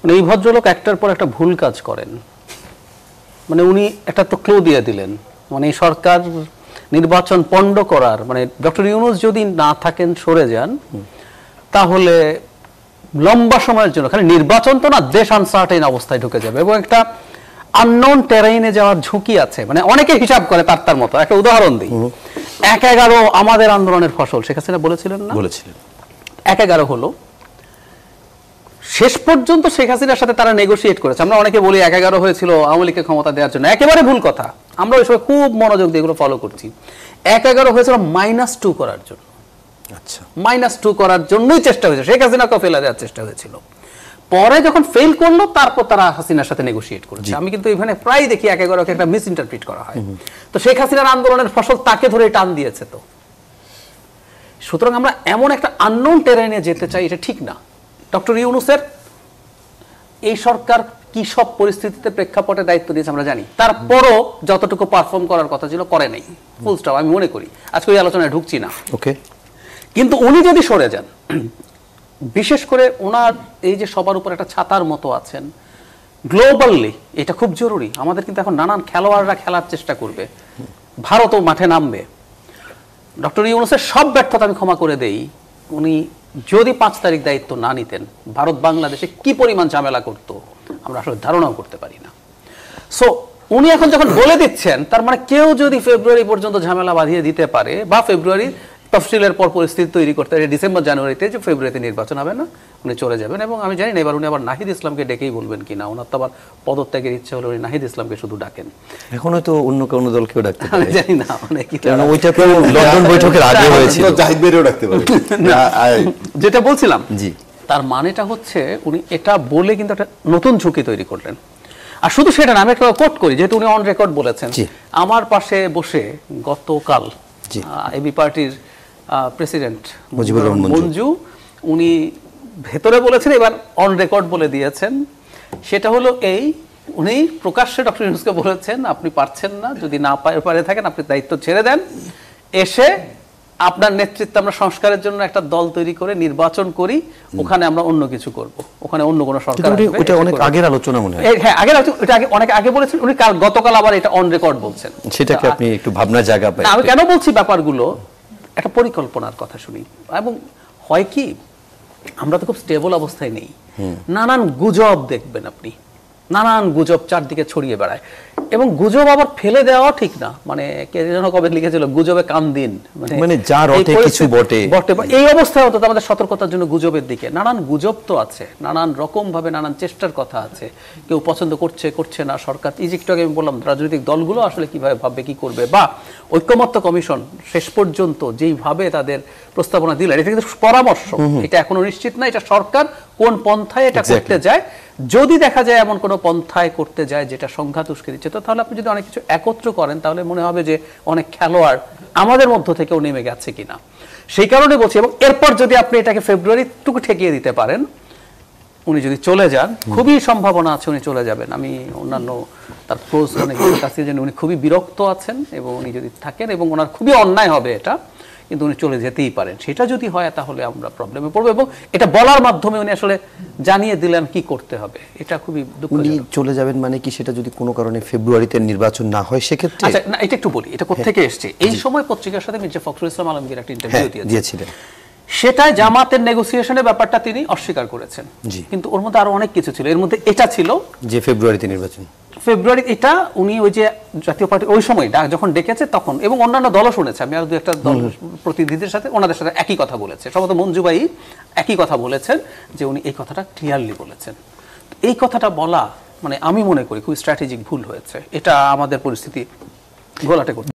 মানে এই ভদ্রলোক একটার পর একটা ভুল কাজ করেন। মানে উনি একটা তো ক্লু দিয়ে দিলেন, মানে এই সরকার নির্বাচন পণ্ড করার, মানে ডক্টর ইউনূস যদি না থাকেন, সরে যান, তাহলে লম্বা সময়ের জন্য খালি নির্বাচন তো না, দেশ আনসার্টেইন অবস্থায় ঢুকে যাবে এবং একটা আননোন টেরাইনে যাওয়ার ঝুঁকি আছে। মানে অনেকে হিসাব করে তার মতো। একটা উদাহরণ দিই, ১/১১ আমাদের আন্দোলনের ফসল, শেখ হাসিনা বলেছিলেন না, বলেছিলেন ১/১১ হলো। শেষ পর্যন্ত শেখ হাসিনার সাথে তারা নেগোশিয়েট করেছে। আমরা অনেকে বলি ১/১১ হয়েছিল আওয়ামী লীগকে ক্ষমতা দেওয়ার জন্য, একেবারে ভুল কথা। আমরা ওই সময় খুব মনোযোগ দিয়ে এগুলো ফলো করছি। ১/১১ হয়েছিল -2 করার জন্য। আচ্ছা, -2 করার জন্যই চেষ্টা হয়েছে, শেখ হাসিনাকে ফেলে দেওয়ার চেষ্টা হয়েছিল। পরে যখন ফেল করলো, তারপর তারা হাসিনার সাথে নেগোশিয়েট করেছে। আমি কিন্তু এখানে প্রায় দেখি ১/১১কে একটা মিস ইন্টারপ্রিট করা হয়। তো শেখ হাসিনার আন্দোলনের ফসল তাকে ধরে টান দিয়েছে। তো সুতরাং আমরা এমন একটা আননোন টেরাইনে যেতে চাই, এটা ঠিক না। ডক্টর ইউনূসের এই সরকার কি সব পরিস্থিতিতে প্রেক্ষাপটে দায়িত্ব দিয়েছে আমরা জানি, তারপরও যতটুকু পারফর্ম করার কথা ছিল করে নাই, ফুল স্টপ। আমি মনে করি, আজকে ওই আলোচনায় ঢুকছি না। ওকে, কিন্তু উনি যদি সরে যান, বিশেষ করে ওনার এই যে সবার উপর একটা ছাতার মতো আছেন গ্লোবালি, এটা খুব জরুরি। আমাদের কিন্তু এখন নানান খেলোয়াড়রা খেলার চেষ্টা করবে, ভারতও মাঠে নামবে। ডক্টর ইউনূসের সব ব্যর্থতা আমি ক্ষমা করে দেই, উনি যদি 5 তারিখ দায়িত্ব না নিতেন, ভারত বাংলাদেশে কি পরিমাণ ঝামেলা করত আমরা আসলে ধারণাও করতে পারি না। সো উনি এখন যখন বলে দিচ্ছেন, তার মানে কেউ যদি ফেব্রুয়ারি পর্যন্ত ঝামেলা বাঁধিয়ে দিতে পারে, বা ফেব্রুয়ারি তফসিলের পর পরিস্থিতি তৈরি করতে পারে, ডিসেম্বর জানুয়ারিতে যে ফেব্রুয়ারিতে নির্বাচন হবে না, উনি চলে যাবেন। এবং আমি জানি না এবার উনি আবার নাহিদ ইসলামকে ডেকেই বলবেন কিনা। ওনার তো আবার পদত্যাগের ইচ্ছে হলে উনি নাহিদ ইসলামকে শুধু ডাকেন, এখনো তো অন্য কোনো দলকেও ডাকতে পারে, আমি জানি না। ওইটা তো লন্ডন বৈঠকের আগে হয়েছিল, জাহিদ ভাইও ডাকতে পারে। যেটা বলছিলাম, জি, তার মানেটা হচ্ছে উনি এটা বলে কিন্তু একটা নতুন ঝুঁকি তৈরি করলেন। আর শুধু সেটা না, আমি একটা কোট করি, যেহেতু উনি অন রেকর্ড বলেছেন। আমার পাশে বসে গতকাল এবি পার্টির প্রেসিডেন্ট মুজিবুর রহমান মঞ্জু, উনি ভেতরে বলেছেন, এবার অন রেকর্ড বলে দিয়েছেন। সেটা হলো এই, উনি প্রকাশ্যে ডক্টর ইউনূসকে বলেছেন, আপনি পারছেন না, যদি না পারে থাকেন আপনি দায়িত্ব ছেড়ে দেন, এসে আপনার নেতৃত্বে আমরা সংস্কারের জন্য একটা দল তৈরি করে নির্বাচন করি, ওখানে আমরা অন্য কিছু করব, ওখানে অন্য কোনো সরকার আসবে। এটা অনেক আগের আলোচনা মনে হয়। হ্যাঁ, আগের আলোচনা, এটা অনেক আগে বলেছেন উনি, গতকাল আবার এটা অন রেকর্ড বলছেন। সেটাকে আপনি একটু ভাবনার জায়গা পাই। আমি কেন বলছি ব্যাপারগুলো, একটা পরিকল্পনার কথা শুনি। এবং হয় কি, আমরা তো খুব স্টেবল অবস্থায় নেই, নানান গুজব দেখবেন আপনি, নানান গুজব চারদিকে ছড়িয়ে বেড়ায়, এবং গুজব আবার ফেলে দেওয়া ঠিক না। মানে কে যেন কবে লিখেছিল, গুজবে কান দিন, মানে যা রটে কিছু বটে। এই অবস্থায় অন্তত আমাদের সতর্কতার জন্য গুজবের দিকে, নানান গুজব তো আছে, নানান রকম ভাবে নানান চেষ্টার কথা আছে, কেউ পছন্দ করছে না সরকার। একটু আগে আমি বললাম, রাজনৈতিক দলগুলো আসলে কিভাবে ভাববে, কি করবে, বা ঐক্যমত্য কমিশন শেষ পর্যন্ত যেইভাবে তাদের প্রস্তাবনা দিলেন, এটা কিন্তু পরামর্শ, এটা এখনো নিশ্চিত না এটা সরকার কোন পন্থায় এটা করতে যায়। যদি দেখা যায় এমন কোনো পন্থায় করতে যায় যেটা সংঘাত উস্কে দিচ্ছে, তো তাহলে আপনি যদি অনেক কিছু একত্র করেন, তাহলে মনে হবে যে অনেক খেলোয়াড় আমাদের মধ্য থেকেও নেমে গেছে কিনা। সেই কারণে বলছি, এবং এরপর যদি আপনি এটাকে ফেব্রুয়ারিটুকু ঠেকিয়ে দিতে পারেন, উনি যদি চলে যান, খুবই সম্ভাবনা আছে উনি চলে যাবেন। আমি অন্যান্য তার ক্লোজ অনেকের কাছে জানি উনি খুবই বিরক্ত আছেন, এবং উনি যদি থাকেন, এবং ওনার খুবই অন্যায় হবে এটা, কিন্তু উনি চলে যেতেই পারেন। সেটা যদি হয় তাহলে আমরা প্রবলেমে পড়বো, এবং এটা বলার মাধ্যমে উনি আসলে জানিয়ে দিলেন কি করতে হবে। এটা খুবই দুঃখজনক। চলে যাবেন মানে কি, সেটা যদি কোনো কারণে ফেব্রুয়ারিতে নির্বাচন না হয় সেক্ষেত্রে? আচ্ছা, না, এটা একটু বলি, এটা কোত্থেকে এসছে। এই সময় পত্রিকার সাথে মির্জা ফখরুল ইসলাম আলমগীর একটা ইন্টারভিউ দিয়েছিলেন, সেটাই জামাতের নেগোসিয়েশনের ব্যাপারটা তিনি অস্বীকার করেছেন, কিন্তু ওর মধ্যে আরো অনেক কিছু ছিল। এর মধ্যে এটা ছিল যে ফেব্রুয়ারিতে নির্বাচন, ফেব্রুয়ারি, এটা উনি ওই যে জাতীয় পার্টি ওই সময় যখন ডেকেছে তখন, এবং অন্যান্য দলও শুনেছে, আমি আর দু একটা দল প্রতিনিধিদের সাথে ওনাদের সাথে একই কথা বলেছে, সম্ভবত মঞ্জু ভাই একই কথা বলেছেন, যে উনি এই কথাটা ক্লিয়ারলি বলেছেন। এই কথাটা বলা মানে আমি মনে করি খুব স্ট্র্যাটেজিক ভুল হয়েছে, এটা আমাদের পরিস্থিতি ঘোলাটে করতে